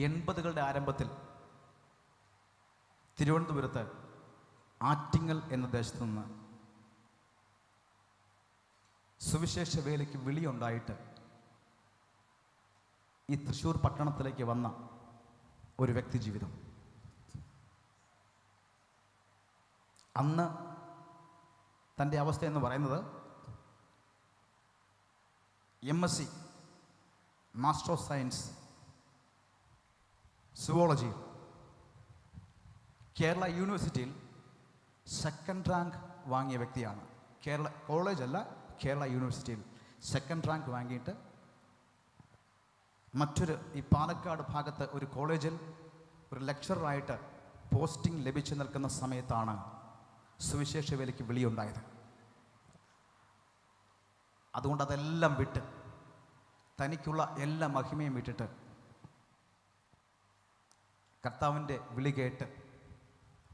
80കളുടെ ആരംഭത്തിൽ തിരുവനന്തപുരത്ത് ആറ്റിങ്ങൽ എന്ന ദേശത്തു നിന്ന് സുവിശേഷ വേലയ്ക്ക് വിളിയുണ്ടായിട്ട് ഈ തൃശ്ശൂർ പട്ടണത്തിലേക്ക് വന്ന ഒരു വ്യക്തി ജീവിതം. അന്ന് തൻ്റെ അവസ്ഥ എന്ന് പറയുന്നത് MSc master of science zoology Kerala യൂണിവേഴ്സിറ്റിയിൽ സെക്കൻഡ് റാങ്ക് വാങ്ങിയ വ്യക്തിയാണ്. കേരള കോളേജ് അല്ല, കേരള യൂണിവേഴ്സിറ്റിയിൽ സെക്കൻഡ് റാങ്ക് വാങ്ങിയിട്ട് മറ്റൊരു ഈ പാലക്കാട് ഭാഗത്ത് ഒരു കോളേജിൽ ഒരു ലെക്ചറായിട്ട് പോസ്റ്റിംഗ് ലഭിച്ചു നിൽക്കുന്ന സമയത്താണ് സുവിശേഷ വേലയ്ക്ക് വിളിയുണ്ടായത്. അതുകൊണ്ട് അതെല്ലാം വിട്ട്, തനിക്കുള്ള എല്ലാ മഹിമയും വിട്ടിട്ട് കർത്താവിൻ്റെ വിളി കേട്ട്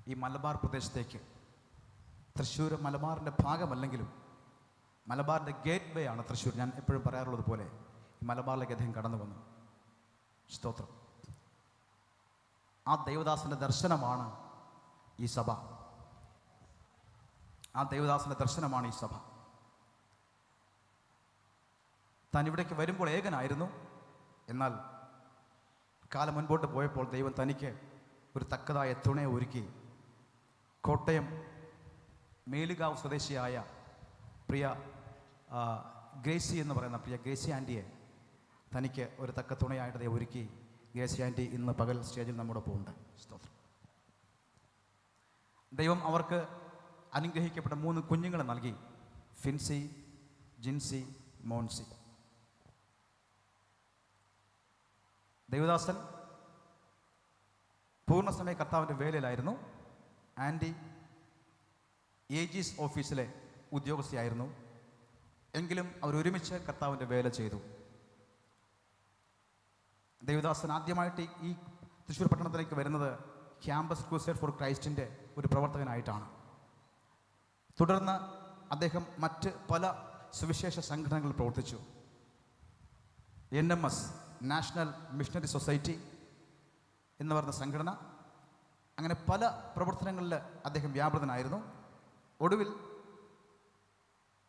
ഈ മലബാർ പ്രദേശത്തേക്ക്, തൃശ്ശൂർ മലബാറിൻ്റെ ഭാഗമല്ലെങ്കിലും മലബാറിൻ്റെ ഗേറ്റ് വേ ആണ് തൃശ്ശൂർ. ഞാൻ എപ്പോഴും പറയാറുള്ളത് പോലെ ഈ മലബാറിലേക്ക് അദ്ദേഹം കടന്നു വന്നു. സ്തോത്രം. ആ ദൈവദാസൻ്റെ ദർശനമാണ് ഈ സഭ. ആ ദൈവദാസൻ്റെ ദർശനമാണ് ഈ സഭ. താൻ ഇവിടേക്ക് വരുമ്പോൾ ഏകനായിരുന്നു. എന്നാൽ കാലം മുൻപോട്ട് പോയപ്പോൾ ദൈവം തനിക്ക് ഒരു തക്കതായ തുണയെ ഒരുക്കി. കോട്ടയം മേലുകാവ് സ്വദേശിയായ പ്രിയ ഗ്രേസി എന്ന് പറയുന്ന പ്രിയ ഗ്രേസി ആൻറ്റിയെ തനിക്ക് ഒരു തക്ക തുണയായിട്ട് ദൈവം ഒരുക്കി. ഗ്രേസി ആൻറ്റി ഇന്ന് പകൽ സ്റ്റേജിൽ നമ്മോടൊപ്പം ഉണ്ട്. സ്തോത്രം. ദൈവം അവർക്ക് അനുഗ്രഹിക്കപ്പെട്ട 3 കുഞ്ഞുങ്ങളെ നൽകി. ഫിൻസി, ജിൻസി, മോൻസി. ദേവദാസൻ പൂർണ്ണസമയ കർത്താവിൻ്റെ വേലയിലായിരുന്നു. ആൻറ്റി AG's ഓഫീസിലെ ഉദ്യോഗസ്ഥയായിരുന്നു. എങ്കിലും അവരൊരുമിച്ച് കർത്താവിൻ്റെ വേല ചെയ്തു. ദേവദാസൻ ആദ്യമായിട്ട് ഈ തൃശ്ശൂർ പട്ടണത്തിലേക്ക് വരുന്നത് ക്യാമ്പസ് ക്രൂസേഡ് ഫോർ ക്രൈസ്റ്റിൻ്റെ ഒരു പ്രവർത്തകനായിട്ടാണ്. തുടർന്ന് അദ്ദേഹം മറ്റ് പല സുവിശേഷ സംഘടനകളിൽ പ്രവർത്തിച്ചു. NMS നാഷണൽ മിഷണറി സൊസൈറ്റി എന്ന് പറയുന്ന സംഘടന, അങ്ങനെ പല പ്രവർത്തനങ്ങളിൽ അദ്ദേഹം വ്യാപൃതനായിരുന്നു. ഒടുവിൽ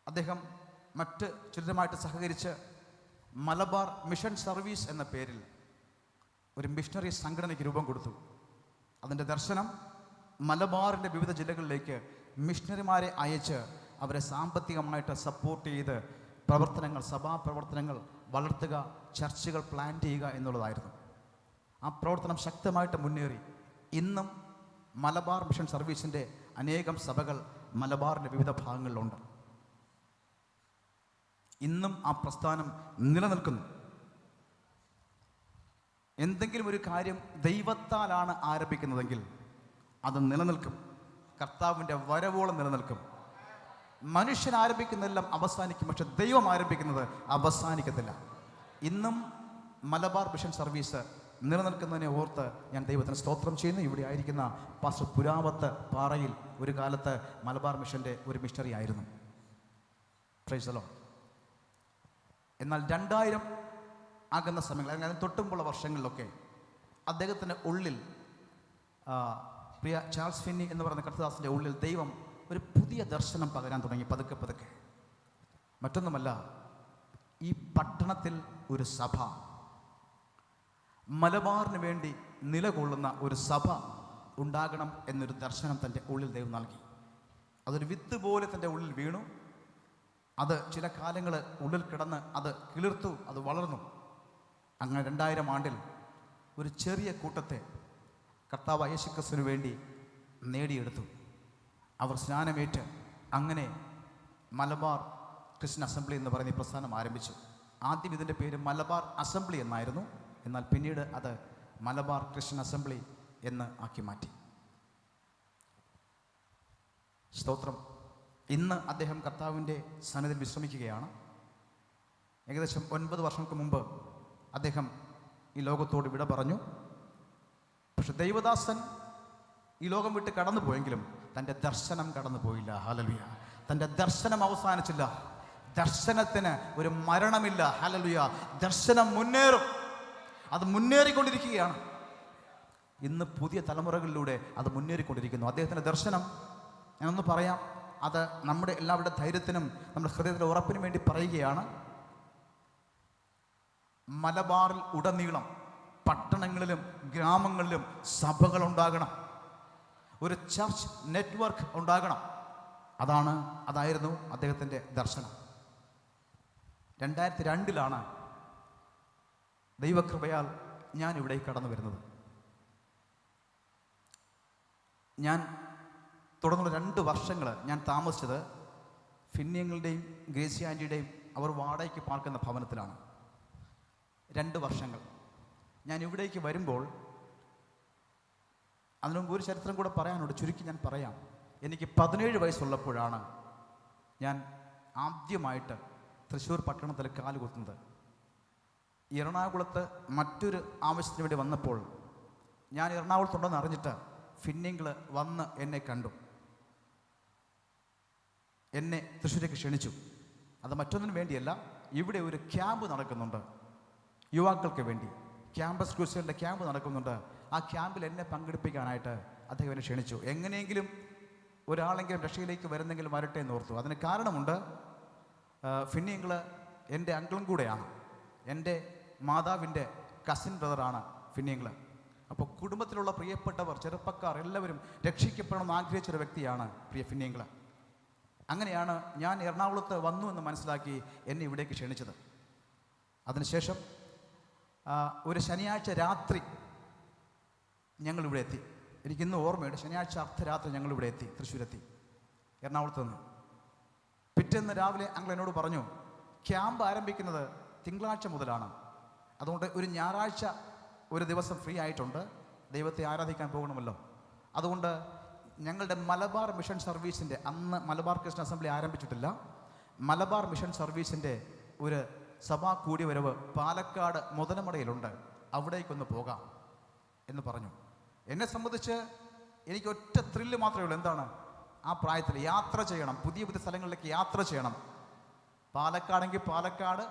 അദ്ദേഹം മറ്റ് ചിലരുമായിട്ട് സഹകരിച്ച് മലബാർ മിഷൻ സർവീസ് എന്ന പേരിൽ ഒരു മിഷണറി സംഘടനയ്ക്ക് രൂപം കൊടുത്തു. അതിൻ്റെ ദർശനം മലബാറിൻ്റെ വിവിധ ജില്ലകളിലേക്ക് മിഷണറിമാരെ അയച്ച് അവരെ സാമ്പത്തികമായിട്ട് സപ്പോർട്ട് ചെയ്ത് പ്രവർത്തനങ്ങൾ, സഭാ പ്രവർത്തനങ്ങൾ വളർത്തുക, ചർച്ചുകൾ പ്ലാൻ ചെയ്യുക എന്നുള്ളതായിരുന്നു. ആ പ്രവർത്തനം ശക്തമായിട്ട് മുന്നേറി. ഇന്നും മലബാർ മിഷൻ സർവീസിൻ്റെ അനേകം സഭകൾ മലബാറിൻ്റെ വിവിധ ഭാഗങ്ങളിലുണ്ട്. ഇന്നും ആ പ്രസ്ഥാനം നിലനിൽക്കുന്നു. എന്തെങ്കിലും ഒരു കാര്യം ദൈവത്താലാണ് ആരംഭിക്കുന്നതെങ്കിൽ അത് നിലനിൽക്കും. കർത്താവിൻ്റെ വരവോളം നിലനിൽക്കും. മനുഷ്യൻ ആരംഭിക്കുന്നതെല്ലാം അവസാനിക്കും, പക്ഷെ ദൈവം ആരംഭിക്കുന്നത് അവസാനിക്കത്തില്ല. ഇന്നും മലബാർ മിഷൻ സർവീസ് നിലനിൽക്കുന്നതിനെ ഓർത്ത് ഞാൻ ദൈവത്തിന് സ്തോത്രം ചെയ്യുന്നു. ഇവിടെ ആയിരിക്കുന്ന പാസ്റ്റർ പുരാവത്ത് പാറയിൽ ഒരു കാലത്ത് മലബാർ മിഷൻ്റെ ഒരു മിഷണറി ആയിരുന്നു. Praise the Lord. എന്നാൽ 2000 ആകുന്ന സമയങ്ങളിൽ, അതിന് തൊട്ടുമുള്ള വർഷങ്ങളിലൊക്കെ അദ്ദേഹത്തിൻ്റെ ഉള്ളിൽ, പ്രിയ ചാൾസ് ഫിന്നി എന്ന് പറയുന്ന കർത്തദാസിൻ്റെ ഉള്ളിൽ ദൈവം ഒരു പുതിയ ദർശനം പകരാൻ തുടങ്ങി. പതുക്കെ പതുക്കെ. മറ്റൊന്നുമല്ല, ഈ പട്ടണത്തിൽ ഒരു സഭ, മലബാറിന് വേണ്ടി നിലകൊള്ളുന്ന ഒരു സഭ ഉണ്ടാകണം എന്നൊരു ദർശനം തൻ്റെ ഉള്ളിൽ ദൈവം നൽകി. അതൊരു വിത്ത് പോലെ തൻ്റെ ഉള്ളിൽ വീണു. അത് ചില കാലങ്ങൾ ഉള്ളിൽ കിടന്ന് അത് കിളിർത്തു, അത് വളർന്നു. അങ്ങനെ 2000 ആണ്ടിൽ ഒരു ചെറിയ കൂട്ടത്തെ കർത്താവ് യേശുക്രിസ്തുവിന് വേണ്ടി നേടിയെടുത്തു. അവർ സ്നാനമേറ്റ് അങ്ങനെ മലബാർ ക്രിസ്ത്യൻ അസംബ്ലി എന്ന് പറയുന്ന ഈ പ്രസ്ഥാനം ആരംഭിച്ചു. ആദ്യം ഇതിൻ്റെ പേര് മലബാർ അസംബ്ലി എന്നായിരുന്നു. എന്നാൽ പിന്നീട് അത് മലബാർ ക്രിസ്ത്യൻ അസംബ്ലി എന്ന് ആക്കി മാറ്റി. സ്തോത്രം. ഇന്ന് അദ്ദേഹം കർത്താവിൻ്റെ സന്നിധിയിൽ വിശ്രമിക്കുകയാണ്. ഏകദേശം 9 വർഷങ്ങൾക്ക് മുമ്പ് അദ്ദേഹം ഈ ലോകത്തോട് വിട പറഞ്ഞു. പക്ഷെ ദൈവദാസൻ ഈ ലോകം വിട്ട് കടന്നു പോയെങ്കിലും തൻ്റെ ദർശനം കടന്നു പോയില്ല. ഹല്ലേലൂയ. തൻ്റെ ദർശനം അവസാനിച്ചില്ല. ദർശനത്തിന് ഒരു മരണമില്ല. ഹല്ലേലൂയ. ദർശനം മുന്നേറും. അത് മുന്നേറിക്കൊണ്ടിരിക്കുകയാണ്. ഇന്ന് പുതിയ തലമുറകളിലൂടെ അത് മുന്നേറിക്കൊണ്ടിരിക്കുന്നു. അദ്ദേഹത്തിൻ്റെ ദർശനം ഞാനൊന്ന് പറയാം. അത് നമ്മുടെ എല്ലാവരുടെ ധൈര്യത്തിനും നമ്മുടെ ഹൃദയത്തിലെ ഉറപ്പിനും വേണ്ടി പറയുകയാണ്. മലബാറിൽ ഉടനീളം പട്ടണങ്ങളിലും ഗ്രാമങ്ങളിലും സഭകൾ ഉണ്ടാകണം, ഒരു ചർച്ച് നെറ്റ്വർക്ക് ഉണ്ടാകണം. അതായിരുന്നു അദ്ദേഹത്തിൻ്റെ ദർശനം. 2002 ദൈവകൃപയാൽ ഞാൻ ഇവിടേക്ക് കടന്നു വരുന്നത്. ഞാൻ തുടർന്നുള്ള 2 വർഷങ്ങൾ ഞാൻ താമസിച്ചത് ഫിന്നിയങ്ങളുടെയും ഗ്രേസി ആൻറ്റിയുടെയും അവർ വാടകയ്ക്ക് പാർക്കുന്ന ഭവനത്തിലാണ്. 2 വർഷങ്ങൾ. ഞാൻ ഇവിടേക്ക് വരുമ്പോൾ അതിനു മുമ്പ് ഒരു ചരിത്രം കൂടെ പറയാനുണ്ട്, ചുരുക്കി ഞാൻ പറയാം. എനിക്ക് 17 വയസ്സുള്ളപ്പോഴാണ് ഞാൻ ആദ്യമായിട്ട് തൃശ്ശൂർ പട്ടണത്തിൽ കാലുകുത്തുന്നത്. എറണാകുളത്ത് മറ്റൊരു ആവശ്യത്തിന് വേണ്ടി വന്നപ്പോൾ ഞാൻ എറണാകുളത്തുണ്ടെന്ന് അറിഞ്ഞിട്ട് ഫിന്നിങ്ങൾ വന്ന് എന്നെ കണ്ടു, എന്നെ തൃശ്ശൂരേക്ക് ക്ഷണിച്ചു. അത് മറ്റൊന്നിനും വേണ്ടിയല്ല, ഇവിടെ ഒരു ക്യാമ്പ് നടക്കുന്നുണ്ട് യുവാക്കൾക്ക് വേണ്ടി, ക്യാമ്പസ് ക്രൂസലിൻ്റെ ക്യാമ്പ് നടക്കുന്നുണ്ട്. ആ ക്യാമ്പിൽ എന്നെ പങ്കെടുപ്പിക്കാനായിട്ട് അദ്ദേഹം എന്നെ ക്ഷണിച്ചു. എങ്ങനെയെങ്കിലും ഒരാളെങ്കിലും രക്ഷയിലേക്ക് വരുന്നെങ്കിലും വരട്ടെ എന്ന് ഓർത്തു. അതിന് കാരണമുണ്ട്, ഫിന്നിങ്ങൾ എൻ്റെ അങ്കിളും കൂടെയാണ്, എൻ്റെ മാതാവിൻ്റെ കസിൻ ബ്രദറാണ് ഫിന്നിങ്ങൾ. അപ്പോൾ കുടുംബത്തിലുള്ള പ്രിയപ്പെട്ടവർ, ചെറുപ്പക്കാർ എല്ലാവരും രക്ഷിക്കപ്പെടണമെന്ന് ആഗ്രഹിച്ചൊരു വ്യക്തിയാണ് പ്രിയ ഫിന്നിങ്ങൾ. അങ്ങനെയാണ് ഞാൻ എറണാകുളത്ത് വന്നു എന്ന് മനസ്സിലാക്കി എന്നെ ഇവിടേക്ക് ക്ഷണിച്ചത്. അതിനുശേഷം ഒരു ശനിയാഴ്ച രാത്രി ഞങ്ങളിവിടെ എത്തി. എനിക്കിന്ന് ഓർമ്മയുണ്ട്, ശനിയാഴ്ച അർദ്ധരാത്രി ഞങ്ങളിവിടെ എത്തി, തൃശ്ശൂരെത്തി, എറണാകുളത്ത് നിന്ന്. പിറ്റേന്ന് രാവിലെ അങ്കിൾ എന്നോട് പറഞ്ഞു, ക്യാമ്പ് ആരംഭിക്കുന്നത് തിങ്കളാഴ്ച മുതലാണ്, അതുകൊണ്ട് ഒരു ഞായറാഴ്ച ഒരു ദിവസം ഫ്രീ ആയിട്ടുണ്ട്, ദൈവത്തെ ആരാധിക്കാൻ പോകണമല്ലോ. അതുകൊണ്ട് ഞങ്ങളുടെ മലബാർ മിഷൻ സർവീസിൻ്റെ, അന്ന് മലബാർ ക്രിസ്ത്യൻ അസംബ്ലി ആരംഭിച്ചിട്ടില്ല, മലബാർ മിഷൻ സർവീസിൻ്റെ ഒരു സഭാ കൂടിവരവ് പാലക്കാട് മുതലമടയിലുണ്ട്, അവിടേക്കൊന്ന് പോകാം എന്ന് പറഞ്ഞു. എന്നെ സംബന്ധിച്ച് എനിക്ക് ഒറ്റ ത്രില്ല് മാത്രമേ ഉള്ളൂ. എന്താണ്? ആ പ്രായത്തിൽ യാത്ര ചെയ്യണം, പുതിയ പുതിയ സ്ഥലങ്ങളിലേക്ക് യാത്ര ചെയ്യണം. പാലക്കാടെങ്കിൽ പാലക്കാട്,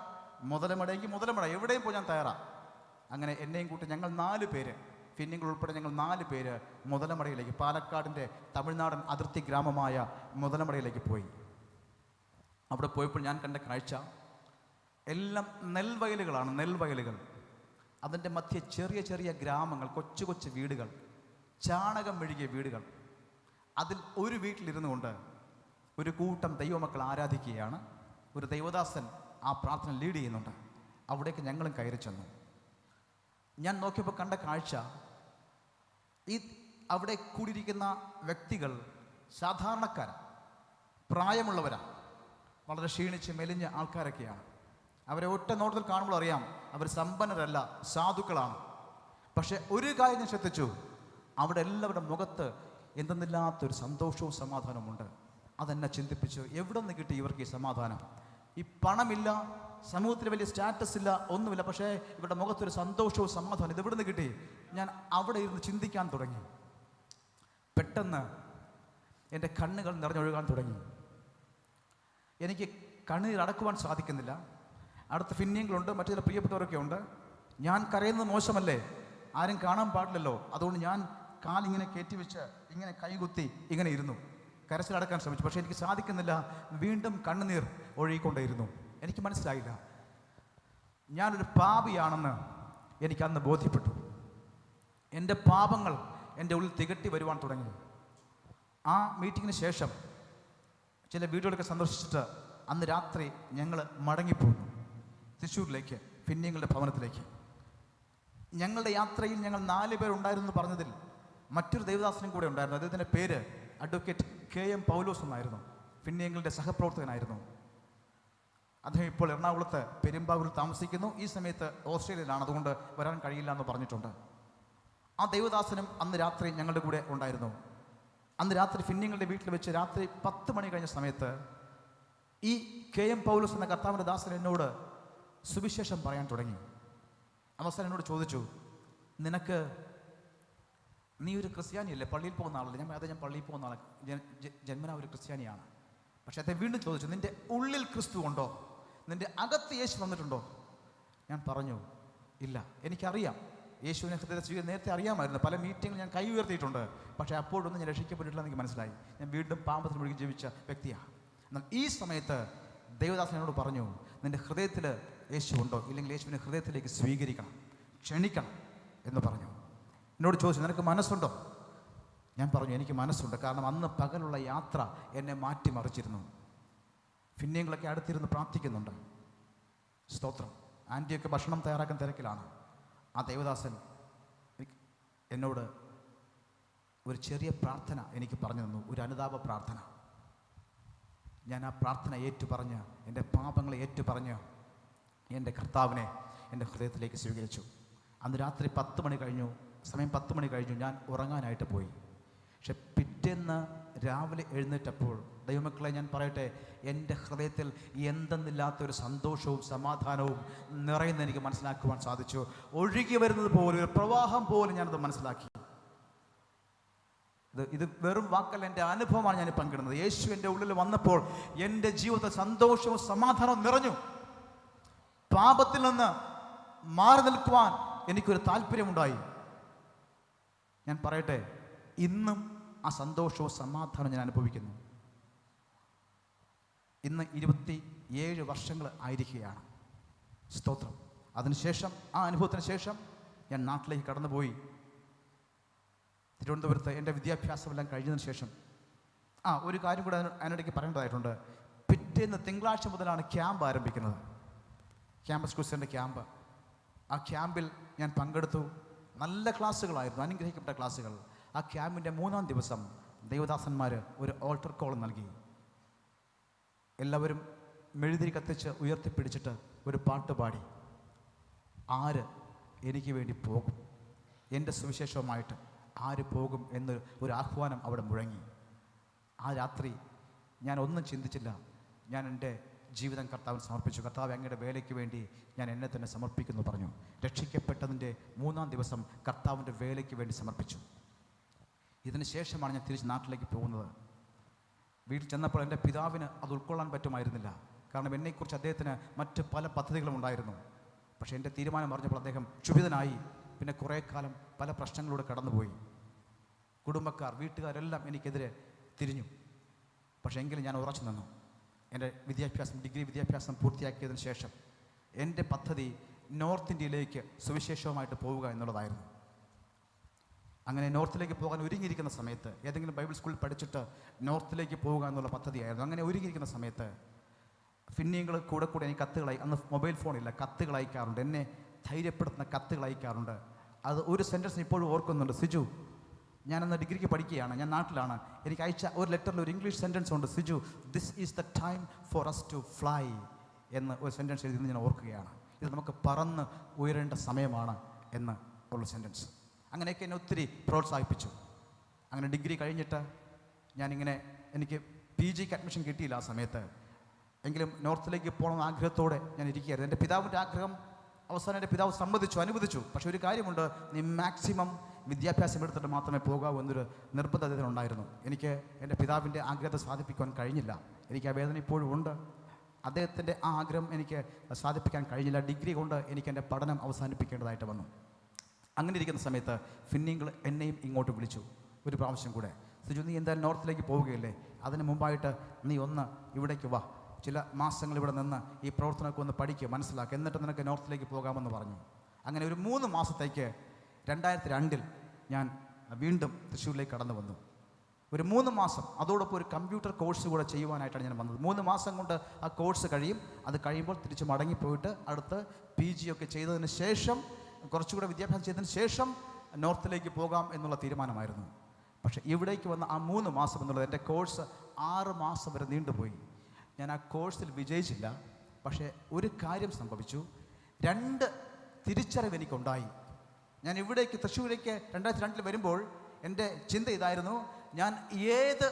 മുതലമടയെങ്കിൽ മുതലമട, എവിടെയും പോയി ഞാൻ തയ്യാറാണ്. അങ്ങനെ എന്നെയും കൂട്ടി ഞങ്ങൾ 4 പേര്, ഫിന്നിങ്ങൾ ഉൾപ്പെടെ ഞങ്ങൾ 4 പേര് മുതലമടയിലേക്ക്, പാലക്കാടിൻ്റെ തമിഴ്നാടൻ അതിർത്തി ഗ്രാമമായ മുതലമടയിലേക്ക് പോയി. അവിടെ പോയപ്പോൾ ഞാൻ കണ്ട കാഴ്ച എല്ലാം നെൽവയലുകളാണ്, നെൽവയലുകൾ. അതിൻ്റെ മധ്യ ചെറിയ ചെറിയ ഗ്രാമങ്ങൾ, കൊച്ചു കൊച്ചു വീടുകൾ, ചാണകം മെഴുകിയ വീടുകൾ. അതിൽ ഒരു വീട്ടിലിരുന്നു കൊണ്ട് ഒരു കൂട്ടം ദൈവമക്കൾ ആരാധിക്കുകയാണ്. ഒരു ദൈവദാസൻ ആ പ്രാർത്ഥന ലീഡ് ചെയ്യുന്നുണ്ട്. അവിടേക്ക് ഞങ്ങളും കയറി ചെന്നു. ഞാൻ നോക്കിയപ്പോൾ കണ്ട കാഴ്ച, അവിടെ കൂടിയിരിക്കുന്ന വ്യക്തികൾ സാധാരണക്കാരാണ്, പ്രായമുള്ളവരാണ്, വളരെ ക്ഷീണിച്ച് മെലിഞ്ഞ ആൾക്കാരൊക്കെയാണ്. അവരെ ഒറ്റ നോട്ടത്തിൽ കാണുമ്പോൾ അറിയാം അവർ സമ്പന്നരല്ല, സാധുക്കളാണ്. പക്ഷെ ഒരു കാര്യം ഞാൻ ശ്രദ്ധിച്ചു, അവിടെ എല്ലാവരുടെ മുഖത്ത് എന്തെന്നില്ലാത്തൊരു സന്തോഷവും സമാധാനവുമുണ്ട്. അതെന്നെ ചിന്തിപ്പിച്ചു, എവിടെ നിന്ന് കിട്ടി ഇവർക്ക് ഈ സമാധാനം? ഈ പണമില്ല, സമൂഹത്തിൽ വലിയ സ്റ്റാറ്റസ് ഇല്ല, ഒന്നുമില്ല, പക്ഷേ ഇവരുടെ മുഖത്തൊരു സന്തോഷവും സമാധാനം, ഇത് എവിടെ നിന്ന് കിട്ടി? ഞാൻ അവിടെ ഇരുന്ന് ചിന്തിക്കാൻ തുടങ്ങി. പെട്ടെന്ന് എൻ്റെ കണ്ണുകൾ നിറഞ്ഞൊഴുകാൻ തുടങ്ങി. എനിക്ക് കണ്ണീർ അടക്കുവാൻ സാധിക്കുന്നില്ല. അടുത്ത ഫിന്നിയങ്ങളുണ്ട്, മറ്റു ചില പ്രിയപ്പെട്ടവരൊക്കെ ഉണ്ട്. ഞാൻ കരയുന്നത് മോശമല്ലേ, ആരും കാണാൻ പാടില്ലല്ലോ. അതുകൊണ്ട് ഞാൻ കാലിങ്ങനെ കയറ്റിവെച്ച് ഇങ്ങനെ കൈകുത്തി ഇങ്ങനെ ഇരുന്നു, കരച്ചിലടക്കാൻ ശ്രമിച്ചു. പക്ഷേ എനിക്ക് സാധിക്കുന്നില്ല. വീണ്ടും കണ്ണുനീർ ഒഴുകിക്കൊണ്ടേയിരുന്നു. എനിക്ക് മനസ്സിലായില്ല, ഞാനൊരു പാപിയാണെന്ന് എനിക്കന്ന് ബോധ്യപ്പെട്ടു. എൻ്റെ പാപങ്ങൾ എൻ്റെ ഉള്ളിൽ തികട്ടി വരുവാൻ തുടങ്ങി. ആ മീറ്റിങ്ങിന് ശേഷം ചില വീടുകളൊക്കെ സന്ദർശിച്ചിട്ട് അന്ന് രാത്രി ഞങ്ങൾ മടങ്ങിപ്പോന്നു തൃശ്ശൂരിലേക്ക്, ഫിന്നിങ്ങളുടെ ഭവനത്തിലേക്ക്. ഞങ്ങളുടെ യാത്രയിൽ ഞങ്ങൾ 4 പേരുണ്ടായിരുന്നു പറഞ്ഞതിൽ മറ്റൊരു ദേവദാസനും കൂടെ ഉണ്ടായിരുന്നു. അദ്ദേഹത്തിൻ്റെ പേര് അഡ്വക്കേറ്റ് KM പൗലോസ് എന്നായിരുന്നു. ഫിന്നിങ്ങളുടെ സഹപ്രവർത്തകനായിരുന്നു. അദ്ദേഹം ഇപ്പോൾ എറണാകുളത്ത് പെരുമ്പാവൂരിൽ താമസിക്കുന്നു. ഈ സമയത്ത് ഓസ്ട്രേലിയയിലാണ്, അതുകൊണ്ട് വരാൻ കഴിയില്ല എന്ന് പറഞ്ഞിട്ടുണ്ട്. ആ ദേവദാസനും അന്ന് രാത്രി ഞങ്ങളുടെ കൂടെ ഉണ്ടായിരുന്നു. അന്ന് രാത്രി ഫിന്നിങ്ങളുടെ വീട്ടിൽ വെച്ച് രാത്രി 10 മണി കഴിഞ്ഞ സമയത്ത് ഈ KM പൗലോസ് എന്ന കർത്താവിൻ്റെ ദാസൻ എന്നോട് സുവിശേഷം പറയാൻ തുടങ്ങി. അവസാനം എന്നോട് ചോദിച്ചു, നീ ഒരു ക്രിസ്ത്യാനിയല്ലേ, പള്ളിയിൽ പോകുന്ന ആളല്ലേ? ഞാൻ പള്ളിയിൽ പോകുന്ന ആളെ, ജന്മനാ ഒരു ക്രിസ്ത്യാനിയാണ്. പക്ഷെ അദ്ദേഹം വീണ്ടും ചോദിച്ചു, നിൻ്റെ ഉള്ളിൽ ക്രിസ്തു ഉണ്ടോ? നിൻ്റെ അകത്ത് യേശു വന്നിട്ടുണ്ടോ? ഞാൻ പറഞ്ഞു, ഇല്ല. എനിക്കറിയാം യേശുവിനെ ഹൃദയത്തിൽ സ്വീകരിച്ച് നേരത്തെ അറിയാമായിരുന്നു. പല മീറ്റിങ്ങിൽ ഞാൻ കൈ ഉയർത്തിയിട്ടുണ്ട്. പക്ഷേ അപ്പോഴൊന്നും ഞാൻ രക്ഷിക്കപ്പെട്ടിട്ടില്ല എനിക്ക് മനസ്സിലായി. ഞാൻ വീണ്ടും പാപത്തിൽ മുഴുകി ജീവിച്ച വ്യക്തിയാണ്. എന്നാൽ ഈ സമയത്ത് ദൈവദാസൻ എന്നോട് പറഞ്ഞു, നിൻ്റെ ഹൃദയത്തിൽ യേശു ഉണ്ടോ, ഇല്ലെങ്കിൽ യേശുവിനെ ഹൃദയത്തിലേക്ക് സ്വീകരിക്കണം, ക്ഷണിക്കണം എന്ന് പറഞ്ഞു. എന്നോട് ചോദിച്ചു, നിനക്ക് മനസ്സുണ്ടോ? ഞാൻ പറഞ്ഞു, എനിക്ക് മനസ്സുണ്ട്. കാരണം അന്ന് പകലുള്ള യാത്ര എന്നെ മാറ്റിമറിച്ചിരുന്നു. പിന്നെങ്ങളൊക്കെ അടുത്തിരുന്ന് പ്രാർത്ഥിക്കുന്നുണ്ട്. സ്തോത്രം. ആൻറ്റിയൊക്കെ ഭക്ഷണം തയ്യാറാക്കാൻ തിരക്കിലാണ്. ആ ദേവദാസൻ എന്നോട് ഒരു ചെറിയ പ്രാർത്ഥന എനിക്ക് പറഞ്ഞു തന്നു, ഒരു അനുതാപ പ്രാർത്ഥന. ഞാൻ ആ പ്രാർത്ഥന ഏറ്റുപറഞ്ഞ്, എൻ്റെ പാപങ്ങളെ ഏറ്റുപറഞ്ഞ് എൻ്റെ കർത്താവിനെ എൻ്റെ ഹൃദയത്തിലേക്ക് സ്വീകരിച്ചു. അന്ന് രാത്രി 10 മണി കഴിഞ്ഞു, സമയം 10 മണി കഴിഞ്ഞു. ഞാൻ ഉറങ്ങാനായിട്ട് പോയി. പക്ഷെ പിറ്റേന്ന് രാവിലെ എഴുന്നേറ്റപ്പോൾ ദൈവമക്കളെ ഞാൻ പറയട്ടെ, എൻ്റെ ഹൃദയത്തിൽ എന്തെന്നില്ലാത്തൊരു സന്തോഷവും സമാധാനവും നിറയുന്ന എനിക്ക് മനസ്സിലാക്കുവാൻ സാധിച്ചു. ഒഴുകി വരുന്നത് പോലെ, ഒരു പ്രവാഹം പോലെ ഞാനത് മനസ്സിലാക്കി. ഇത് വെറും വാക്കല്ല, എൻ്റെ അനുഭവമാണ് ഞാൻ പങ്കിടുന്നത്. യേശു എൻ്റെ ഉള്ളിൽ വന്നപ്പോൾ എൻ്റെ ജീവിതത്തിൽ സന്തോഷവും സമാധാനവും നിറഞ്ഞു. പാപത്തിൽ നിന്ന് മാറി നിൽക്കുവാൻ എനിക്കൊരു താല്പര്യമുണ്ടായി. ഞാൻ പറയട്ടെ, ഇന്നും ആ സന്തോഷവും സമാധാനവും ഞാൻ അനുഭവിക്കുന്നു. ഇന്ന് 27 വർഷങ്ങൾ ആയിരിക്കുകയാണ്. സ്തോത്രം. അതിനുശേഷം, ആ അനുഭവത്തിന് ശേഷം ഞാൻ നാട്ടിലേക്ക് കടന്നുപോയി. തിരുവനന്തപുരത്ത് എൻ്റെ വിദ്യാഭ്യാസമെല്ലാം കഴിഞ്ഞതിന് ശേഷം ഒരു കാര്യം കൂടെ അതിനിടയ്ക്ക് പറയേണ്ടതായിട്ടുണ്ട്. പിറ്റേന്ന് തിങ്കളാഴ്ച മുതലാണ് ക്യാമ്പ് ആരംഭിക്കുന്നത്, ക്യാമ്പസ് ക്രൂസറിൻ്റെ ക്യാമ്പ്. ആ ക്യാമ്പിൽ ഞാൻ പങ്കെടുത്തു. നല്ല ക്ലാസ്സുകളായിരുന്നു, അനുഗ്രഹിക്കപ്പെട്ട ക്ലാസ്സുകൾ. ആ ക്യാമ്പിൻ്റെ 3-ാം ദിവസം ദൈവദാസന്മാർ ഒരു ഓൾട്ടർ കോൾ നൽകി. എല്ലാവരും മെഴുതിരി കത്തിച്ച് ഉയർത്തിപ്പിടിച്ചിട്ട് ഒരു പാട്ട് പാടി. ആര് എനിക്ക് വേണ്ടി പോകും, എൻ്റെ സുവിശേഷവുമായിട്ട് ആര് പോകും എന്ന് ഒരു ആഹ്വാനം അവിടെ മുഴങ്ങി. ആ രാത്രി ഞാൻ ഒന്നും ചിന്തിച്ചില്ല. ഞാൻ എൻ്റെ ജീവിതം കർത്താവിന് സമർപ്പിച്ചു. കർത്താവ്, അങ്ങയുടെ വേലയ്ക്ക് വേണ്ടി ഞാൻ എന്നെ തന്നെ സമർപ്പിക്കുന്നു പറഞ്ഞു. രക്ഷിക്കപ്പെട്ടതിൻ്റെ 3-ാം ദിവസം കർത്താവിൻ്റെ വേലയ്ക്ക് വേണ്ടി സമർപ്പിച്ചു. ഇതിന് ശേഷമാണ് ഞാൻ തിരിച്ച് നാട്ടിലേക്ക് പോകുന്നത്. വീട്ടിൽ ചെന്നപ്പോൾ എൻ്റെ പിതാവിന് അത് ഉൾക്കൊള്ളാൻ പറ്റുമായിരുന്നില്ല. കാരണം എന്നെക്കുറിച്ച് അദ്ദേഹത്തിന് മറ്റ് പല പദ്ധതികളും ഉണ്ടായിരുന്നു. പക്ഷേ എൻ്റെ തീരുമാനം പറഞ്ഞപ്പോൾ അദ്ദേഹം ക്ഷുഭിതനായി. പിന്നെ കുറേ കാലം പല പ്രശ്നങ്ങളിലൂടെ കടന്നുപോയി. കുടുംബക്കാർ, വീട്ടുകാരെല്ലാം എനിക്കെതിരെ തിരിഞ്ഞു. പക്ഷേ എങ്കിലും ഞാൻ ഉറച്ചു നിന്നു. എൻ്റെ ഡിഗ്രി വിദ്യാഭ്യാസം പൂർത്തിയാക്കിയതിന് ശേഷം എൻ്റെ പദ്ധതി നോർത്ത് ഇന്ത്യയിലേക്ക് സുവിശേഷവുമായിട്ട് പോവുക എന്നുള്ളതായിരുന്നു. അങ്ങനെ നോർത്തിലേക്ക് പോകാൻ ഒരുങ്ങിയിരിക്കുന്ന സമയത്ത്, ഏതെങ്കിലും ബൈബിൾ സ്കൂളിൽ പഠിച്ചിട്ട് നോർത്തിലേക്ക് പോവുക എന്നുള്ള പദ്ധതിയായിരുന്നു. അങ്ങനെ ഒരുങ്ങിയിരിക്കുന്ന സമയത്ത് പിന്നെങ്ങൾ കൂടെ എനിക്ക് കത്തുകളായി, അന്ന് മൊബൈൽ ഫോണില്ല, കത്തുകൾ അയക്കാറുണ്ട്. എന്നെ ധൈര്യപ്പെടുത്തുന്ന കത്തുകൾ അയക്കാറുണ്ട്. അത് ഒരു സെൻറ്റൻസ് ഇപ്പോഴും ഓർക്കുന്നുണ്ട്. സിജു, ഞാനന്ന് ഡിഗ്രിക്ക് പഠിക്കുകയാണ്, ഞാൻ നാട്ടിലാണ്. എനിക്ക് അയച്ച ഒരു ലെറ്ററിൽ ഒരു ഇംഗ്ലീഷ് സെൻറ്റൻസ് ഉണ്ട്. Siju, this is the time for us to fly എന്ന് ഒരു സെൻറ്റൻസ് എഴുതി ഞാൻ ഓർക്കുകയാണ്. ഇത് നമുക്ക് പറന്ന് ഉയരേണ്ട സമയമാണ് എന്ന് ഉള്ള സെൻറ്റൻസ്. അങ്ങനെയൊക്കെ എന്നെ ഒത്തിരി പ്രോത്സാഹിപ്പിച്ചു. അങ്ങനെ ഡിഗ്രി കഴിഞ്ഞിട്ട് ഞാനിങ്ങനെ, എനിക്ക് PGക്ക് അഡ്മിഷൻ കിട്ടിയില്ല ആ സമയത്ത്. എങ്കിലും നോർത്തിലേക്ക് പോകണമെന്ന ആഗ്രഹത്തോടെ ഞാൻ ഇരിക്കുകയായിരുന്നു. എൻ്റെ പിതാവിൻ്റെ ആഗ്രഹം അവസാനം എൻ്റെ പിതാവ് അനുവദിച്ചു. പക്ഷേ ഒരു കാര്യമുണ്ട്, നീ മാക്സിമം വിദ്യാഭ്യാസം എടുത്തിട്ട് മാത്രമേ പോകാവൂ എന്നൊരു നിർബന്ധത ഉണ്ടായിരുന്നു. എനിക്ക് എൻ്റെ പിതാവിൻ്റെ ആഗ്രഹത്തെ സാധിപ്പിക്കാൻ കഴിഞ്ഞില്ല. എനിക്ക് ആ വേദന ഇപ്പോഴും ഉണ്ട്. അദ്ദേഹത്തിൻ്റെ ആ ആഗ്രഹം എനിക്ക് സാധിപ്പിക്കാൻ കഴിഞ്ഞില്ല. ഡിഗ്രി കൊണ്ട് എനിക്ക് എൻ്റെ പഠനം അവസാനിപ്പിക്കേണ്ടതായിട്ട് വന്നു. അങ്ങനെ ഇരിക്കുന്ന സമയത്ത് ഫിന്നിങ്ങൾ എന്നെയും ഇങ്ങോട്ട് വിളിച്ചു ഒരു പ്രാവശ്യം കൂടെ. സിജു, നീ എന്തായാലും നോർത്തിലേക്ക് പോവുകയല്ലേ, അതിന് മുമ്പായിട്ട് നീ ഒന്ന് ഇവിടേക്ക് വാ, ചില മാസങ്ങൾ ഇവിടെ നിന്ന് ഈ പ്രവർത്തനമൊക്കെ ഒന്ന് പഠിക്കുക, മനസ്സിലാക്കുക, എന്നിട്ട് നിനക്ക് നോർത്തിലേക്ക് പോകാമെന്ന് പറഞ്ഞു. അങ്ങനെ ഒരു 3 മാസത്തേക്ക് 2002 ഞാൻ വീണ്ടും തൃശ്ശൂരിലേക്ക് കടന്നു വന്നു. ഒരു 3 മാസം അതോടൊപ്പം ഒരു കമ്പ്യൂട്ടർ കോഴ്സ് കൂടെ ചെയ്യുവാനായിട്ടാണ് ഞാൻ വന്നത്. 3 മാസം കൊണ്ട് ആ കോഴ്സ് കഴിയും. അത് കഴിയുമ്പോൾ തിരിച്ച് മടങ്ങിപ്പോയിട്ട് അടുത്ത് PG ഒക്കെ ചെയ്തതിന് ശേഷം, കുറച്ചുകൂടെ വിദ്യാഭ്യാസം ചെയ്തതിന് ശേഷം നോർത്തിലേക്ക് പോകാം എന്നുള്ള തീരുമാനമായിരുന്നു. പക്ഷേ ഇവിടേക്ക് വന്ന ആ 3 മാസം എന്നുള്ളത്, എൻ്റെ കോഴ്സ് 6 മാസം വരെ നീണ്ടുപോയി. ഞാൻ ആ കോഴ്സിൽ വിജയിച്ചില്ല. പക്ഷേ ഒരു കാര്യം സംഭവിച്ചു, 2 തിരിച്ചറിവ് എനിക്കുണ്ടായി. ഞാൻ ഇവിടേക്ക് തൃശ്ശൂരേക്ക് 2002 വരുമ്പോൾ എൻ്റെ ചിന്ത ഇതായിരുന്നു, ഞാൻ ഏത്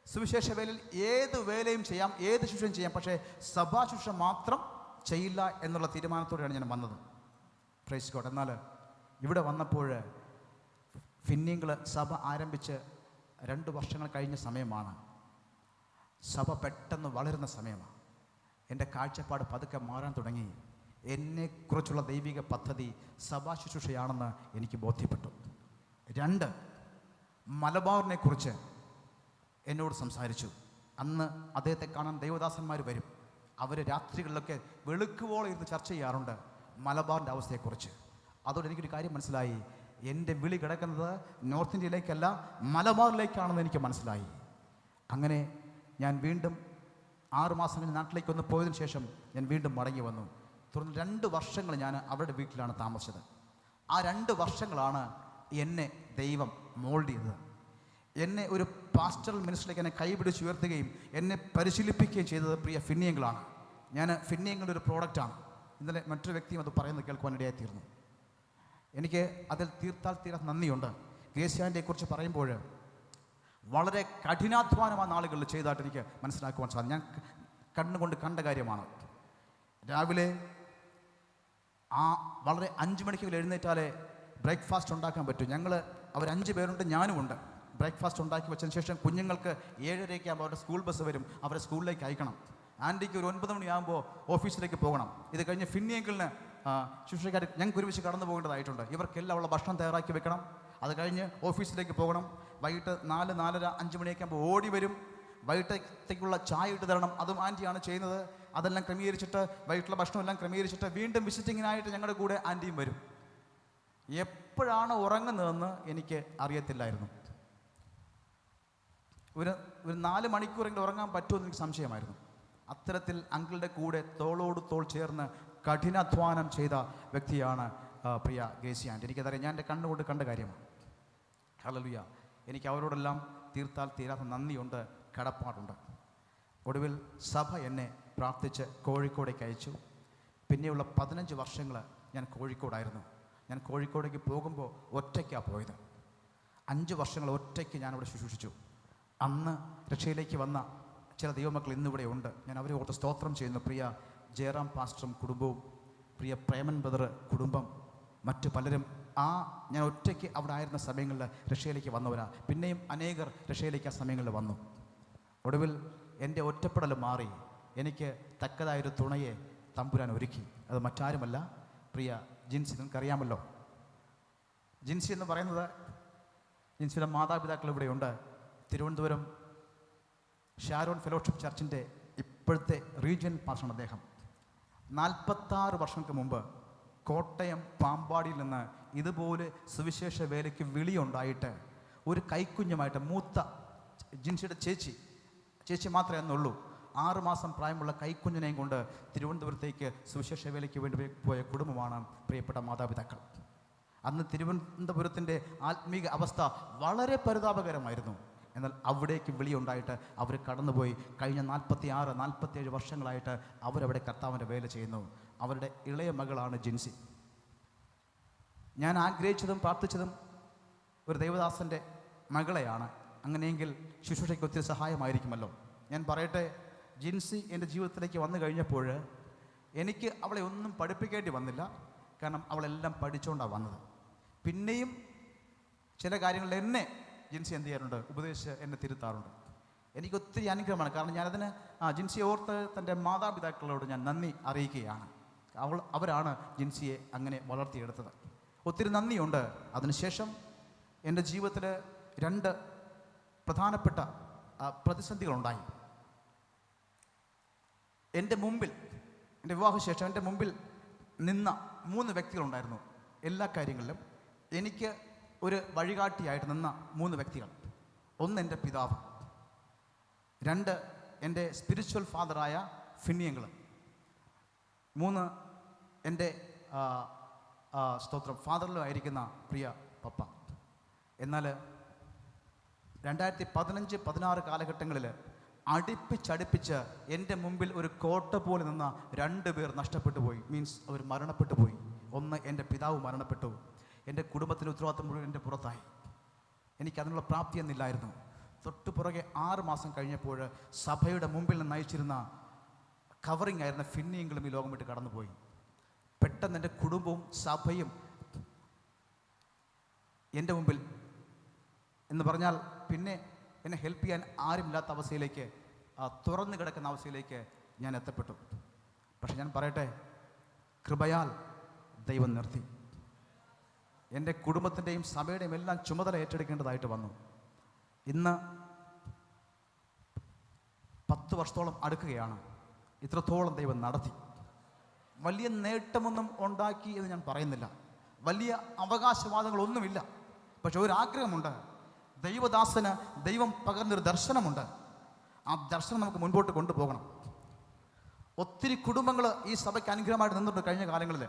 സുവിശേഷ വേലയിൽ ഏത് വേലയും ചെയ്യാം, ഏത് ശുശ്രൂഷയും ചെയ്യാം, പക്ഷേ സഭാശുശ്രൂഷ മാത്രം ചെയ്യില്ല എന്നുള്ള തീരുമാനത്തോടെയാണ് ഞാൻ വന്നത്. Praise God. എന്നാൽ ഇവിടെ വന്നപ്പോൾ ഫിന്നിങ്ങൾ സഭ ആരംഭിച്ച് 2 വർഷങ്ങൾ കഴിഞ്ഞ സമയമാണ്. സഭ പെട്ടെന്ന് വളരുന്ന സമയമാണ്. എൻ്റെ കാഴ്ചപ്പാട് പതുക്കെ മാറാൻ തുടങ്ങി. എന്നെക്കുറിച്ചുള്ള ദൈവിക പദ്ധതി സഭാ ശുശ്രൂഷയാണെന്ന് എനിക്ക് ബോധ്യപ്പെട്ടു. 2, മലബാറിനെ കുറിച്ച് എന്നോട് സംസാരിച്ചു. അന്ന് അദ്ദേഹത്തെ കാണാൻ ദൈവദാസന്മാർ വരും. അവർ രാത്രികളിലൊക്കെ വെളുക്കുവോളം ഇരുന്ന് ചർച്ച ചെയ്യാറുണ്ട് മലബാറിൻ്റെ അവസ്ഥയെക്കുറിച്ച്. അതോടെ എനിക്കൊരു കാര്യം മനസ്സിലായി, എൻ്റെ വിളി കിടക്കുന്നത് നോർത്ത് ഇന്ത്യയിലേക്കല്ല മലബാറിലേക്കാണെന്ന് എനിക്ക് മനസ്സിലായി. അങ്ങനെ ഞാൻ വീണ്ടും 6 മാസം കഴിഞ്ഞ് നാട്ടിലേക്ക് ഒന്ന് പോയതിനു ശേഷം ഞാൻ വീണ്ടും മടങ്ങി വന്നു. തുടർന്ന് 2 വർഷങ്ങൾ ഞാൻ അവരുടെ വീട്ടിലാണ് താമസിച്ചത്. ആ 2 വർഷങ്ങളാണ് എന്നെ ദൈവം മോൾഡ് ചെയ്തത്. എന്നെ ഒരു പാസ്റ്ററൽ മിനിസ്റ്ററിലേക്ക് എന്നെ കൈപിടിച്ച് ഉയർത്തുകയും എന്നെ പരിശീലിപ്പിക്കുകയും ചെയ്തത് പ്രിയ ഫിന്നിയങ്ങളാണ്. ഞാൻ ഫിന്നിയങ്ങളുടെ ഒരു പ്രോഡക്റ്റാണ്. ഇന്നലെ മറ്റൊരു വ്യക്തിയും അത് പറയുന്നത് കേൾക്കുവാനിടയായിത്തീർന്നു. എനിക്ക് അതിൽ തീർത്താൽ നന്ദിയുണ്ട്. ഗ്രേസിയാൻ്റെക്കുറിച്ച് പറയുമ്പോൾ വളരെ കഠിനാധ്വാനമായ നാളുകളിൽ ചെയ്തതായിട്ട് എനിക്ക് മനസ്സിലാക്കുവാൻ സാധിക്കും. ഞാൻ കണ്ണുകൊണ്ട് കണ്ട കാര്യമാണ്. രാവിലെ വളരെ 5 മണിക്ക് എഴുന്നേറ്റാലേ ബ്രേക്ക്ഫാസ്റ്റ് ഉണ്ടാക്കാൻ പറ്റും. അവർ 5 പേരുണ്ട്, ഞാനുമുണ്ട്. ബ്രേക്ക്ഫാസ്റ്റ് ഉണ്ടാക്കി വെച്ചതിന് ശേഷം കുഞ്ഞുങ്ങൾക്ക് 7:30 ആകുമ്പോൾ അവരുടെ സ്കൂൾ ബസ് വരും, അവരെ സ്കൂളിലേക്ക് അയക്കണം. ആൻറ്റിക്ക് ഒരു 9 മണിയാകുമ്പോൾ ഓഫീസിലേക്ക് പോകണം. ഇത് കഴിഞ്ഞ് ഫിന്നിയെങ്കിലിന് ശുശ്രൂഷക്കാർ ഞങ്ങൾക്ക് ഒരുമിച്ച് കടന്നു പോകേണ്ടതായിട്ടുണ്ട്. ഇവർക്കെല്ലാം ഉള്ള ഭക്ഷണം തയ്യാറാക്കി വെക്കണം. അത് കഴിഞ്ഞ് ഓഫീസിലേക്ക് പോകണം. വൈകിട്ട് 4, 4:30, 5 മണിയൊക്കെ ആകുമ്പോൾ ഓടി വരും. വൈകിട്ടത്തേക്കുള്ള ചായ ഇട്ട് തരണം, അതും ആൻറ്റിയാണ് ചെയ്യുന്നത്. അതെല്ലാം ക്രമീകരിച്ചിട്ട് വൈകിട്ടുള്ള ഭക്ഷണം എല്ലാം ക്രമീകരിച്ചിട്ട് വീണ്ടും വിസിറ്റിങ്ങിനായിട്ട് ഞങ്ങളുടെ കൂടെ ആൻറ്റിയും വരും. എപ്പോഴാണ് ഉറങ്ങുന്നതെന്ന് എനിക്ക് അറിയത്തില്ലായിരുന്നു. ഒരു 4 മണിക്കൂറെങ്കിലും ഉറങ്ങാൻ പറ്റുമെന്ന് എനിക്ക് സംശയമായിരുന്നു. അത്തരത്തിൽ അങ്കിളുടെ കൂടെ തോളോട് തോൾ ചേർന്ന് കഠിനാധ്വാനം ചെയ്ത വ്യക്തിയാണ് പ്രിയ ഗ്രേസി ആൻറ്റി. എനിക്കതറിയാം, ഞാൻ എൻ്റെ കണ്ണുകൊണ്ട് കണ്ട കാര്യമാണ്. ഹല്ലേലൂയ. എനിക്ക് അവരോടെല്ലാം തീർത്താൽ തീരാത്ത നന്ദിയുണ്ട്, കടപ്പാടുണ്ട്. ഒടുവിൽ സഭ എന്നെ പ്രാർത്ഥിച്ച് കോഴിക്കോടേക്ക് അയച്ചു. പിന്നെയുള്ള 15 വർഷങ്ങൾ ഞാൻ കോഴിക്കോടായിരുന്നു. ഞാൻ കോഴിക്കോടേക്ക് പോകുമ്പോൾ ഒറ്റയ്ക്കാണ് പോയത്. 5 വർഷങ്ങൾ ഒറ്റയ്ക്ക് ഞാനവിടെ ശുശ്രൂഷിച്ചു. അന്ന് രക്ഷയിലേക്ക് വന്ന ചില ദൈവമക്കൾ ഇന്നിവിടെ ഉണ്ട്. ഞാൻ അവരെ ഓർത്ത് സ്തോത്രം ചെയ്യുന്നു. പ്രിയ ജയറാം പാസ്റ്ററും കുടുംബവും, പ്രിയ പ്രേമൻ ബ്രദർ കുടുംബം, മറ്റു പലരും ഞാൻ ഒറ്റയ്ക്ക് അവിടെ ആയിരുന്ന സമയങ്ങളിൽ രക്ഷയിലേക്ക് വന്നവരാ. പിന്നെയും അനേകർ രക്ഷയിലേക്ക് ആ സമയങ്ങളിൽ വന്നു. ഒടുവിൽ എൻ്റെ ഒറ്റപ്പെടൽ മാറി എനിക്ക് തക്കതായൊരു തുണയെ തമ്പുരാൻ ഒരുക്കി. അത് മറ്റാരുമല്ല, പ്രിയ ജിൻസി. നിങ്ങൾക്കറിയാമല്ലോ ജിൻസി എന്ന് പറയുന്നത്. ജിൻസിയുടെ മാതാപിതാക്കൾ ഇവിടെയുണ്ട്. തിരുവനന്തപുരം ഷാരോൺ ഫെലോഷിപ്പ് ചർച്ചിൻ്റെ ഇപ്പോഴത്തെ റീജിയണൽ പാസ്റ്ററാണ് അദ്ദേഹം. 46 വർഷങ്ങൾക്ക് മുമ്പ് കോട്ടയം പാമ്പാടിയിൽ നിന്ന് ഇതുപോലെ സുവിശേഷ വേലയ്ക്ക് വിളിയുണ്ടായിട്ട് ഒരു കൈക്കുഞ്ഞുമായിട്ട് മൂത്ത ജിൻസിയുടെ ചേച്ചി മാത്രമേ അന്നുള്ളൂ. 6 മാസം പ്രായമുള്ള കൈക്കുഞ്ഞിനെയും കൊണ്ട് തിരുവനന്തപുരത്തേക്ക് സുവിശേഷ വേലയ്ക്ക് വേണ്ടി പോയ കുടുംബമാണ് പ്രിയപ്പെട്ട മാതാപിതാക്കൾ. അന്ന് തിരുവനന്തപുരത്തിൻ്റെ ആത്മീക അവസ്ഥ വളരെ പരിതാപകരമായിരുന്നു. എന്നാൽ അവിടേക്ക് വിളിയുണ്ടായിട്ട് അവർ കടന്നുപോയി. കഴിഞ്ഞ 46-47 വർഷങ്ങളായിട്ട് അവരവിടെ കർത്താവിൻ്റെ വേല ചെയ്യുന്നു. അവരുടെ ഇളയ മകളാണ് ജിൻസി. ഞാൻ ആഗ്രഹിച്ചതും പ്രാർത്ഥിച്ചതും ഒരു ദൈവദാസൻ്റെ മകളെയാണ്. അങ്ങനെയെങ്കിൽ ശുശ്രൂഷയ്ക്ക് ഒത്തിരി സഹായമായിരിക്കുമല്ലോ. ഞാൻ പറയട്ടെ, ജിൻസി എൻ്റെ ജീവിതത്തിലേക്ക് വന്നു കഴിഞ്ഞപ്പോൾ എനിക്ക് അവളെ ഒന്നും പഠിപ്പിക്കേണ്ടി വന്നില്ല. കാരണം അവളെല്ലാം പഠിച്ചുകൊണ്ടാണ് വന്നത്. പിന്നെയും ചില കാര്യങ്ങളിൽ എന്നെ ജിൻസി എന്ത് ചെയ്യാറുണ്ട്, ഉപദേശിച്ച് എന്നെ തിരുത്താറുണ്ട്. എനിക്കൊത്തിരി അനുഗ്രഹമാണ്. കാരണം ഞാനതിന് ജിൻസിയെ ഓർത്ത് തൻ്റെ മാതാപിതാക്കളോട് ഞാൻ നന്ദി അറിയിക്കുകയാണ്. അവരാണ് ജിൻസിയെ അങ്ങനെ വളർത്തിയെടുത്തത്. ഒത്തിരി നന്ദിയുണ്ട്. അതിനുശേഷം എൻ്റെ ജീവിതത്തിൽ 2 പ്രധാനപ്പെട്ട പ്രതിസന്ധികളുണ്ടായി. എൻ്റെ വിവാഹശേഷം എൻ്റെ മുമ്പിൽ നിന്ന 3 വ്യക്തികളുണ്ടായിരുന്നു. എല്ലാ കാര്യങ്ങളിലും എനിക്ക് ഒരു വഴികാട്ടിയായിട്ട് നിന്ന 3 വ്യക്തികൾ. 1 എൻ്റെ പിതാവ്, 2 എൻ്റെ സ്പിരിച്വൽ ഫാദറായ ഫിന്നിയങ്ങൾ, 3 എൻ്റെ സ്തോത്രം ഫാദറിലും ആയിരിക്കുന്ന പ്രിയ പപ്പ. എന്നാൽ 2015-16 കാലഘട്ടങ്ങളിൽ അടുപ്പിച്ചടുപ്പിച്ച് എൻ്റെ മുമ്പിൽ ഒരു കോട്ട പോലെ നിന്ന 2 പേർ നഷ്ടപ്പെട്ടു പോയി. മീൻസ് അവർ മരണപ്പെട്ടു പോയി. 1 എൻ്റെ പിതാവ് മരണപ്പെട്ടു. എൻ്റെ കുടുംബത്തിൻ്റെ ഉത്തരവാദിത്വം മുഴുവൻ എൻ്റെ പുറത്തായി. എനിക്കതിനുള്ള പ്രാപ്തിയൊന്നുമില്ലായിരുന്നു. തൊട്ടു പുറകെ 6 മാസം കഴിഞ്ഞപ്പോൾ സഭയുടെ മുമ്പിൽ നിന്ന് നയിച്ചിരുന്ന കവറിങ് ആയിരുന്ന ഫിന്നിയെങ്കിലും ഈ ലോകം വിട്ട് കടന്നുപോയി. പെട്ടെന്ന് എൻ്റെ കുടുംബവും സഭയും എൻ്റെ മുമ്പിൽ എന്ന് പറഞ്ഞാൽ പിന്നെ എന്നെ ഹെൽപ്പ് ചെയ്യാൻ ആരുമില്ലാത്ത അവസ്ഥയിലേക്ക്, തുറന്നു കിടക്കുന്ന അവസ്ഥയിലേക്ക് ഞാൻ എത്തപ്പെട്ടു. പക്ഷെ ഞാൻ പറയട്ടെ, കൃപയാൽ ദൈവം നിർത്തി. എൻ്റെ കുടുംബത്തിൻ്റെയും സഭയുടെയും എല്ലാം ചുമതല ഏറ്റെടുക്കേണ്ടതായിട്ട് വന്നു. ഇന്ന് 10 വർഷത്തോളം അടുക്കുകയാണ്. ഇത്രത്തോളം ദൈവം നടത്തി. വലിയ നേട്ടമൊന്നും ഉണ്ടാക്കി എന്ന് ഞാൻ പറയുന്നില്ല, വലിയ അവകാശവാദങ്ങളൊന്നുമില്ല. പക്ഷെ ഒരാഗ്രഹമുണ്ട്. ദൈവദാസന് ദൈവം പകർന്നൊരു ദർശനമുണ്ട്. ആ ദർശനം നമുക്ക് മുൻപോട്ട് കൊണ്ടുപോകണം. ഒത്തിരി കുടുംബങ്ങൾ ഈ സഭയ്ക്ക് അനുഗ്രഹമായിട്ട് നിന്നിട്ടുണ്ട്. കഴിഞ്ഞ കാലങ്ങളിൽ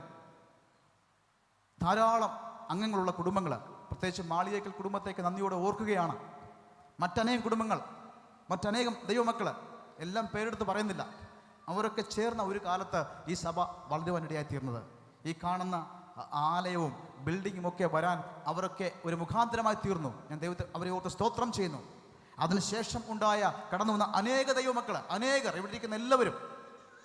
ധാരാളം അംഗങ്ങളുള്ള കുടുംബങ്ങൾ, പ്രത്യേകിച്ച് മാളിയേക്കൽ കുടുംബത്തേക്ക് നന്ദിയോടെ ഓർക്കുകയാണ്. മറ്റനേകം കുടുംബങ്ങൾ, മറ്റനേകം ദൈവമക്കൾ, എല്ലാം പേരെടുത്ത് പറയുന്നില്ല, അവരൊക്കെ ചേർന്ന ഒരു കാലത്ത് ഈ സഭ വളരുവാനിടയായി തീർന്നത്. ഈ കാണുന്ന ആലയവും ബിൽഡിങ്ങും ഒക്കെ വരാൻ അവരൊക്കെ ഒരു മുഖാന്തരമായി തീർന്നു. ഞാൻ ദൈവത്തെ അവരെ ഓർത്ത് സ്തോത്രം ചെയ്യുന്നു. അതിനുശേഷം ഉണ്ടായ കടന്നു വന്ന അനേക ദൈവമക്കൾ, അനേകർ, ഇവിടെ ഇരിക്കുന്ന എല്ലാവരും,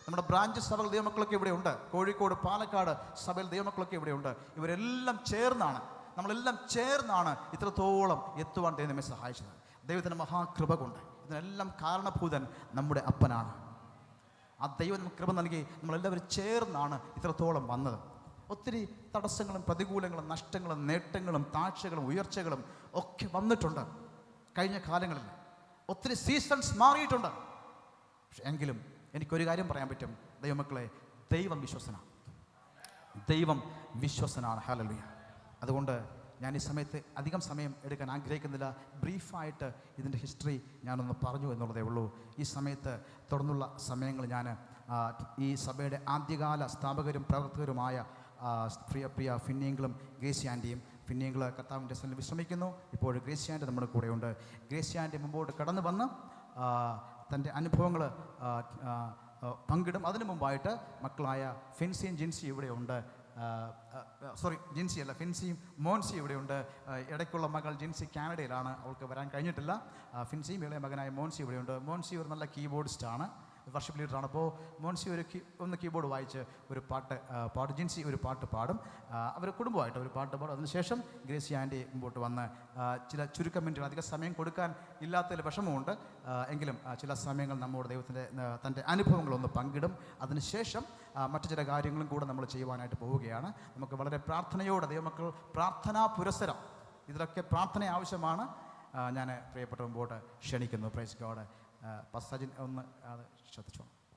നമ്മുടെ ബ്രാഞ്ച് സഭകൾ ദൈവമക്കളൊക്കെ ഇവിടെയുണ്ട്. കോഴിക്കോട്, പാലക്കാട് സഭയിൽ ദൈവമക്കളൊക്കെ ഇവിടെയുണ്ട്. ഇവരെല്ലാം ചേർന്നാണ്, നമ്മളെല്ലാം ചേർന്നാണ് ഇത്രത്തോളം എത്തുവാൻ ദൈവം നമ്മെ സഹായിച്ചത്. ദൈവത്തിൻ്റെ മഹാകൃപ കൊണ്ട് ഇതിനെല്ലാം കാരണഭൂതൻ നമ്മുടെ അപ്പനാണ്. ആ ദൈവം നമുക്ക് കൃപ നൽകി നമ്മളെല്ലാവരും ചേർന്നാണ് ഇത്രത്തോളം വന്നത്. ഒത്തിരി തടസ്സങ്ങളും പ്രതികൂലങ്ങളും നഷ്ടങ്ങളും നേട്ടങ്ങളും താഴ്ചകളും ഉയർച്ചകളും ഒക്കെ വന്നിട്ടുണ്ട് കഴിഞ്ഞ കാലങ്ങളിൽ. ഒത്തിരി സീസൺസ് മാറിയിട്ടുണ്ട്. പക്ഷെ എങ്കിലും എനിക്കൊരു കാര്യം പറയാൻ പറ്റും, ദൈവമക്കളെ, ദൈവം വിശ്വസനാണ്. ദൈവം വിശ്വസനാണ്. ഹല്ലേലൂയ. അതുകൊണ്ട് ഞാൻ ഈ സമയത്ത് അധികം സമയം എടുക്കാൻ ആഗ്രഹിക്കുന്നില്ല. ബ്രീഫായിട്ട് ഇതിൻ്റെ ഹിസ്റ്ററി ഞാനൊന്ന് പറഞ്ഞു എന്നുള്ളതേ ഉള്ളൂ. ഈ സമയത്ത് തുടർന്നുള്ള സമയങ്ങൾ ഞാൻ ഈ സഭയുടെ ആദ്യകാല സ്ഥാപകരും പ്രവർത്തകരുമായ പ്രിയ ഫിന്നിയങ്ങളും ഗ്രേസി ആൻറ്റിയും, ഫിന്നിയങ്ങൾ കർത്താവിൻ്റെ സന്നിധിയിൽ വിശ്രമിക്കുന്നു. ഇപ്പോൾ ഗ്രേസി ആൻറ്റി നമ്മുടെ കൂടെയുണ്ട്. ഗ്രേസി ആൻറ്റി മുമ്പോട്ട് കടന്നു വന്ന് തൻ്റെ അനുഭവങ്ങൾ പങ്കിടും. അതിനു മുമ്പായിട്ട് മക്കളായ ഫിൻസിയും ജിൻസി ഇവിടെയുണ്ട്. ജിൻസി അല്ല, ഫിൻസിയും മോൻസി ഇവിടെയുണ്ട്. ഇടയ്ക്കുള്ള മകൾ ജിൻസി കാനഡയിലാണ്, അവൾക്ക് വരാൻ കഴിഞ്ഞിട്ടില്ല. ഫിൻസിയും ഇളയ മകനായ മോൻസി ഇവിടെയുണ്ട്. മോൻസി ഒരു നല്ല കീബോർഡിസ്റ്റാണ്, വർഷിപ്പ് ലീഡറാണ്. അപ്പോൾ മോൻസി ഒന്ന് കീബോർഡ് വായിച്ച് ഒരു പാട്ട് പാടും. ജിൻസി ഒരു പാട്ട് പാടും, അവർ കുടുംബമായിട്ട് ഒരു പാട്ട് പാടും. അതിനുശേഷം ഗ്രേസി ആൻറ്റി മുമ്പോട്ട് വന്ന് ചില ചുരുക്കം മിനിറ്റുകൾ, അധികം സമയം കൊടുക്കാൻ ഇല്ലാത്തതിൽ വിഷമമുണ്ട്, എങ്കിലും ചില സമയങ്ങൾ നമ്മോട് ദൈവത്തിൻ്റെ തൻ്റെ അനുഭവങ്ങളൊന്ന് പങ്കിടും. അതിനുശേഷം മറ്റു ചില കാര്യങ്ങളും കൂടെ നമ്മൾ ചെയ്യുവാനായിട്ട് പോവുകയാണ്. നമുക്ക് വളരെ പ്രാർത്ഥനയോടെ ദൈവമക്കൾ, പ്രാർത്ഥനാ പുരസ്സരം, ഇതിലൊക്കെ പ്രാർത്ഥന ആവശ്യമാണ്. ഞാൻ പ്രിയപ്പെട്ട മുമ്പോട്ട് ക്ഷണിക്കുന്നു. Praise God. സജിൻ ഒന്ന് അത് ശ്രദ്ധിച്ചോണം.